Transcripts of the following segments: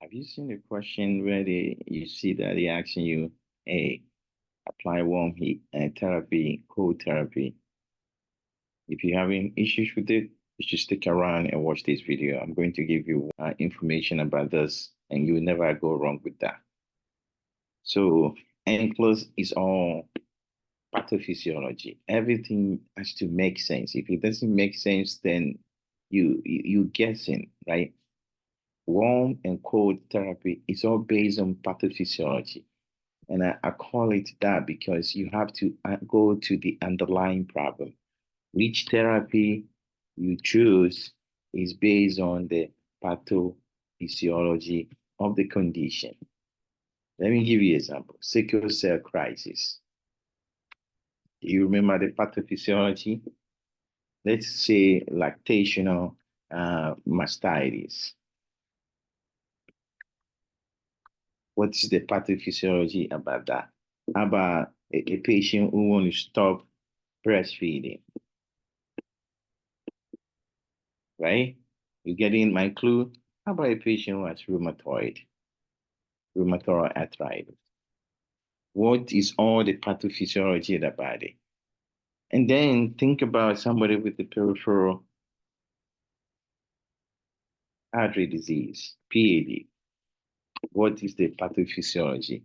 Have you seen a question where you see that they asking you, hey, apply warm heat therapy, cold therapy? If you're having issues with it, you should stick around and watch this video. I'm going to give you information about this, and you will never go wrong with that. So, NCLEX is all pathophysiology. Everything has to make sense. If it doesn't make sense, then you guessing, right? Warm and cold therapy is all based on pathophysiology. And I call it that because you have to go to the underlying problem. Which therapy you choose is based on the pathophysiology of the condition. Let me give you an example. Sickle cell crisis. Do you remember the pathophysiology? Let's say lactational mastitis. What is the pathophysiology about that? How about a patient who wants to stop breastfeeding? Right? You getting my clue? How about a patient who has rheumatoid arthritis? What is all the pathophysiology of the body? And then think about somebody with the peripheral artery disease, PAD. What is the pathophysiology?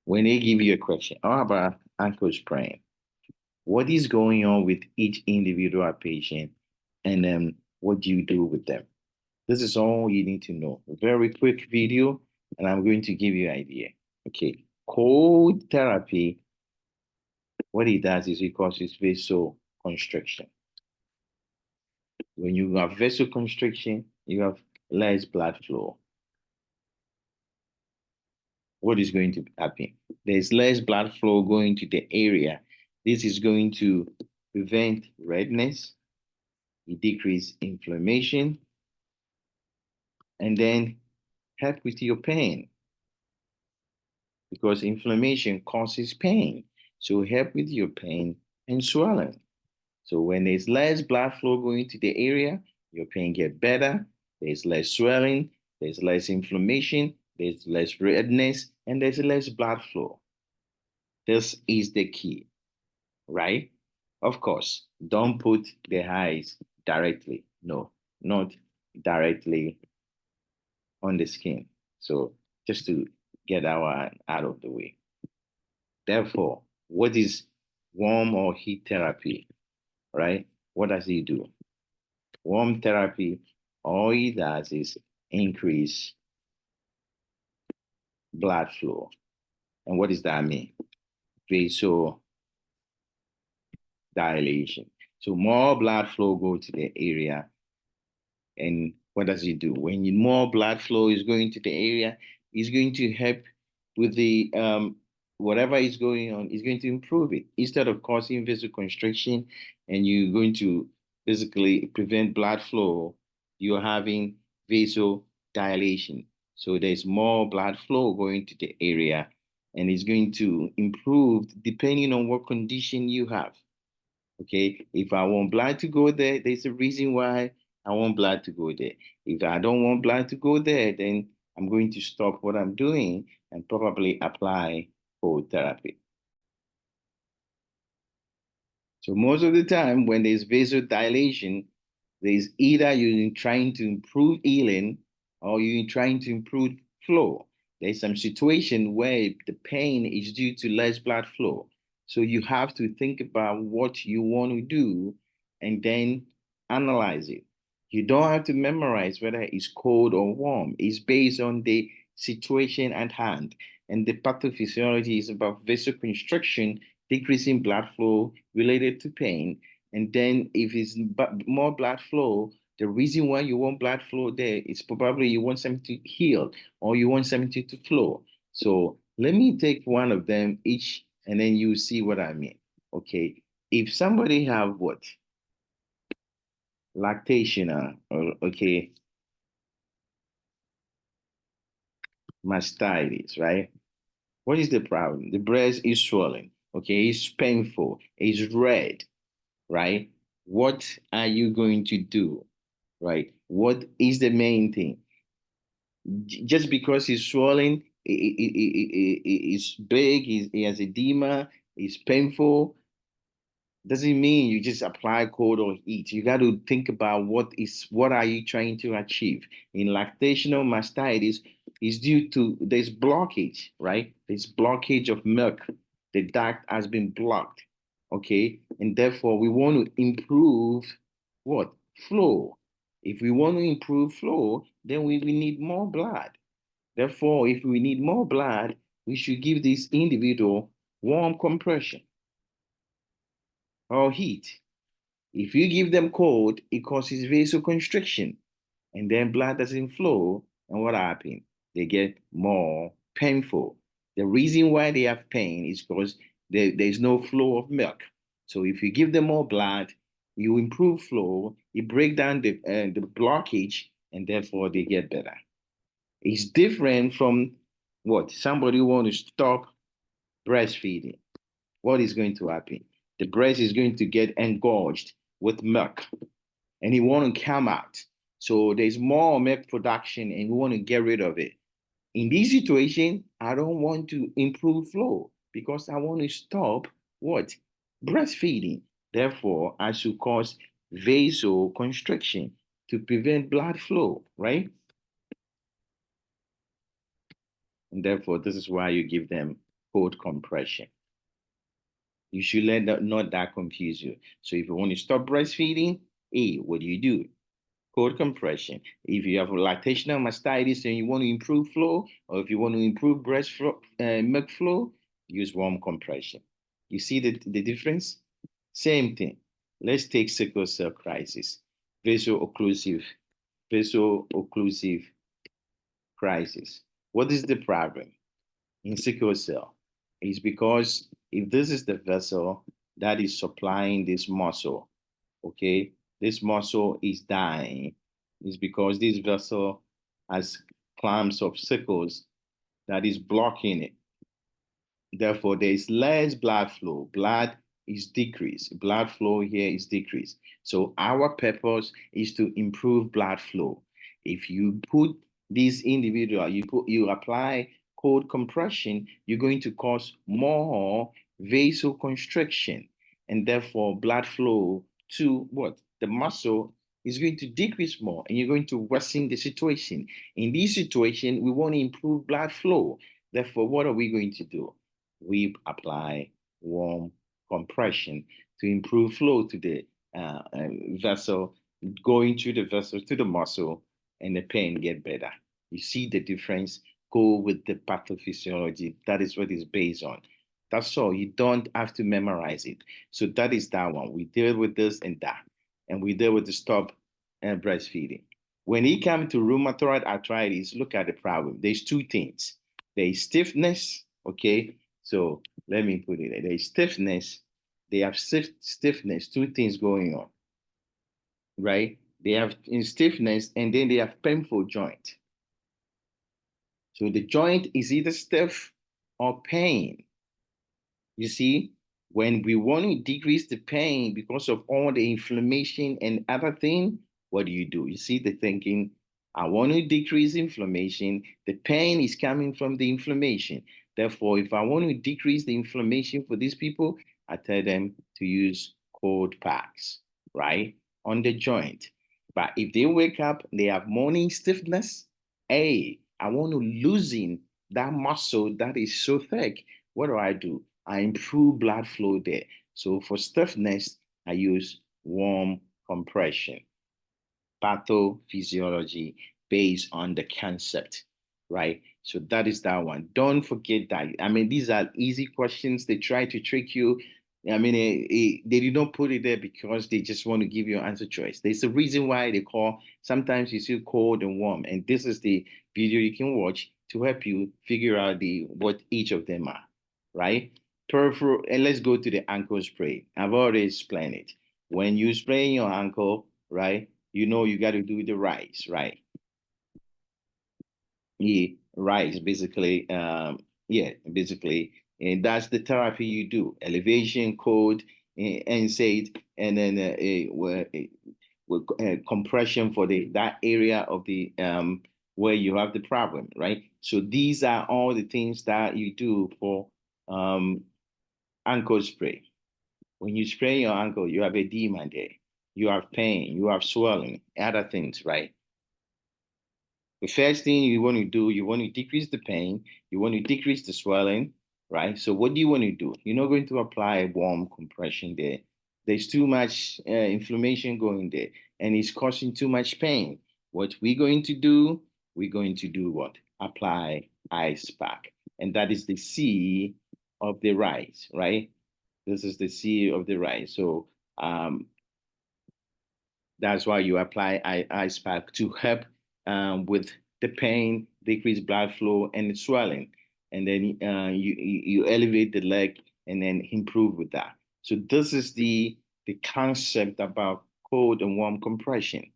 When they give you a question, how about ankle sprain? What is going on with each individual patient? And then what do you do with them? This is all you need to know. A very quick video, and I'm going to give you an idea. Okay, cold therapy, what it does is it causes vasoconstriction. When you have vasoconstriction, you have less blood flow. What is going to happen? There's less blood flow going to the area. This is going to prevent redness, it decrease inflammation, and then help with your pain because inflammation causes pain. So help with your pain and swelling. So when there's less blood flow going to the area, your pain get better, there's less swelling, there's less inflammation, there's less redness, and there's less blood flow. This is the key, right? Of course, don't put the eyes directly. No, not directly on the skin. So just to get our out of the way. Therefore, what is warm or heat therapy, right? What does it do? Warm therapy, all it does is increase blood flow. And what does that mean? Vasodilation. So more blood flow go to the area. And what does it do? When more blood flow is going to the area, it's going to help with the whatever is going on, is going to improve it. Instead of causing vasoconstriction and you're going to basically prevent blood flow, you're having vasodilation. So there's more blood flow going to the area and it's going to improve depending on what condition you have. Okay, if I want blood to go there, there's a reason why I want blood to go there. If I don't want blood to go there, then I'm going to stop what I'm doing and probably apply cold therapy. So most of the time when there's vasodilation, there's either you're trying to improve healing or you're trying to improve flow. There's some situation where the pain is due to less blood flow. So you have to think about what you want to do and then analyze it. You don't have to memorize whether it's cold or warm. It's based on the situation at hand. And the pathophysiology is about vasoconstriction, decreasing blood flow related to pain. And then if it's more blood flow, the reason why you want blood flow there is probably you want something to heal or you want something to flow. So let me take one of them each and then you see what I mean. Okay. If somebody have what? Lactation, okay, mastitis, right? What is the problem? The breast is swollen, okay? It's painful, it's red, right? What are you going to do, right? What is the main thing? Just because he's swollen, it's big, he has edema, it's painful, doesn't mean you just apply cold or heat. You got to think about what are you trying to achieve. In lactational mastitis, is due to there's blockage, right? There's blockage of milk. The duct has been blocked, okay, and therefore we want to improve what flow. If we want to improve flow, then we need more blood. Therefore, if we need more blood, we should give this individual warm compression or heat. If you give them cold, it causes vasoconstriction, and then blood doesn't flow. And what happens? They get more painful. The reason why they have pain is because there's no flow of milk. So if you give them more blood, you improve flow, you break down the blockage, and therefore they get better. It's different from what somebody want to stop breastfeeding. What is going to happen? The breast is going to get engorged with milk and it want to come out. So there's more milk production and we want to get rid of it. In this situation, I don't want to improve flow because I want to stop what? Breastfeeding. Therefore, I should cause vasoconstriction to prevent blood flow, right? And therefore, this is why you give them cold compression. You should let that not that confuse you. So if you want to stop breastfeeding, what do? Cold compression. If you have lactational mastitis and you want to improve flow, or if you want to improve breast flow, milk flow, use warm compression. You see the difference? Same thing. Let's take sickle cell crisis, vaso-occlusive, vaso-occlusive crisis. What is the problem in sickle cell? It's because if this is the vessel that is supplying this muscle, okay, this muscle is dying. It's because this vessel has clumps of sickles that is blocking it. Therefore, there is less blood flow. Blood is decreased. Blood flow here is decreased. So our purpose is to improve blood flow. If you put this individual, you apply cold compression, you're going to cause more vasoconstriction, and therefore blood flow to what? The muscle is going to decrease more, and you're going to worsen the situation. In this situation, we want to improve blood flow. Therefore, what are we going to do? We apply warm compression to improve flow to the vessel, going through the vessel to the muscle, and the pain get better. You see the difference? Go with the pathophysiology. That is what it's based on. That's all. You don't have to memorize it. So that is that one. We deal with this and that. And we deal with the stop and breastfeeding. When it comes to rheumatoid arthritis, look at the problem. There's two things. There's stiffness, okay? So let me put it. There's stiffness. They have stiffness, two things going on, right? They have stiffness and then they have painful joint. So the joint is either stiff or pain. You see, when we want to decrease the pain because of all the inflammation and other thing, what do? You see the thinking, I want to decrease inflammation. The pain is coming from the inflammation. Therefore, if I want to decrease the inflammation for these people, I tell them to use cold packs, right? On the joint. But if they wake up, they have morning stiffness, hey, I want to loosen that muscle that is so thick. What do? I improve blood flow there. So for stiffness, I use warm compression. Pathophysiology based on the concept, right? So that is that one. Don't forget that. I mean, these are easy questions. They try to trick you. I mean, they did not put it there because they just want to give you an answer choice. There's a reason why they call, sometimes you see cold and warm. And this is the video you can watch to help you figure out what each of them are, right? Peripheral, and let's go to the ankle spray. I've already explained it. When you spray your ankle, right, you know you got to do the rise, right? Yeah, rise, basically. Yeah, basically. And that's the therapy you do. Elevation, cold, NSAID, and then compression for that area of the where you have the problem, right? So these are all the things that you do for ankle spray. When you spray your ankle, you have edema there, you have pain, you have swelling, other things, right? The first thing you want to do, you want to decrease the pain, you want to decrease the swelling, right? So what do you want to do? You're not going to apply warm compression there. There's too much inflammation going there, and it's causing too much pain. What we're going to do, we're going to do what? Apply ice pack. And that is the C of the rise, right? This is the C of the rise. So that's why you apply ice pack to help with the pain, decrease blood flow, and the swelling. And then you elevate the leg and then improve with that. So this is the concept about cold and warm compression.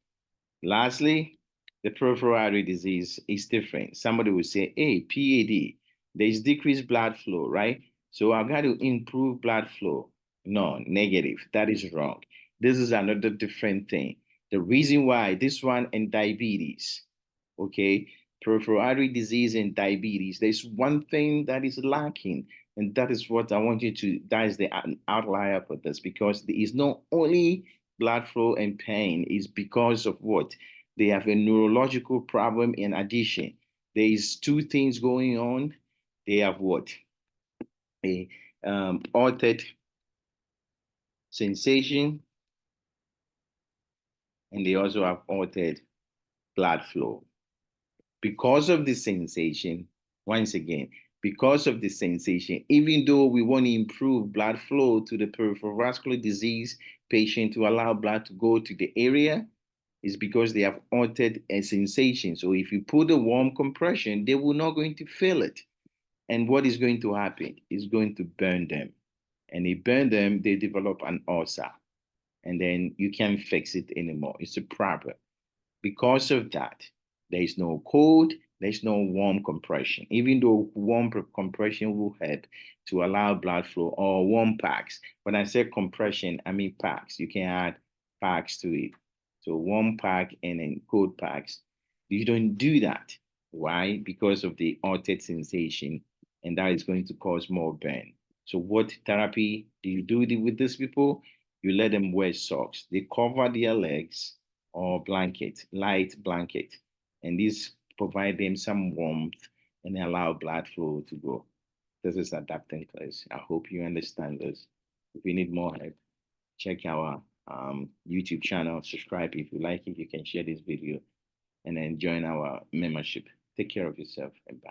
Lastly, the peripheral artery disease is different. Somebody will say, hey, PAD, there's decreased blood flow, right? So I've got to improve blood flow. No, negative. That is wrong. This is another different thing. The reason why this one and diabetes, okay, peripheral artery disease and diabetes, there's one thing that is lacking. And that is what I want you to, that is the outlier for this, because there is not only blood flow and pain, is because of what? They have a neurological problem in addition. There is two things going on. They have what? A altered sensation, and they also have altered blood flow. Because of the sensation, once again, because of the sensation, even though we want to improve blood flow to the peripheral vascular disease patient to allow blood to go to the area, is because they have altered a sensation. So if you put a warm compression, they will not going to feel it. And what is going to happen is going to burn them. And they burn them, they develop an ulcer. And then you can't fix it anymore. It's a problem. Because of that, there is no cold, there's no warm compression. Even though warm compression will help to allow blood flow, or warm packs. When I say compression, I mean packs. You can add packs to it. So warm pack and then cold packs. You don't do that. Why? Because of the altered sensation, and that is going to cause more burn. So what therapy do you do with these people? You let them wear socks. They cover their legs or blanket, light blanket. And this provide them some warmth and allow blood flow to go. This is adapting class. I hope you understand this. If you need more help, check our YouTube channel, subscribe if you like it. You can share this video and then join our membership. Take care of yourself and bye.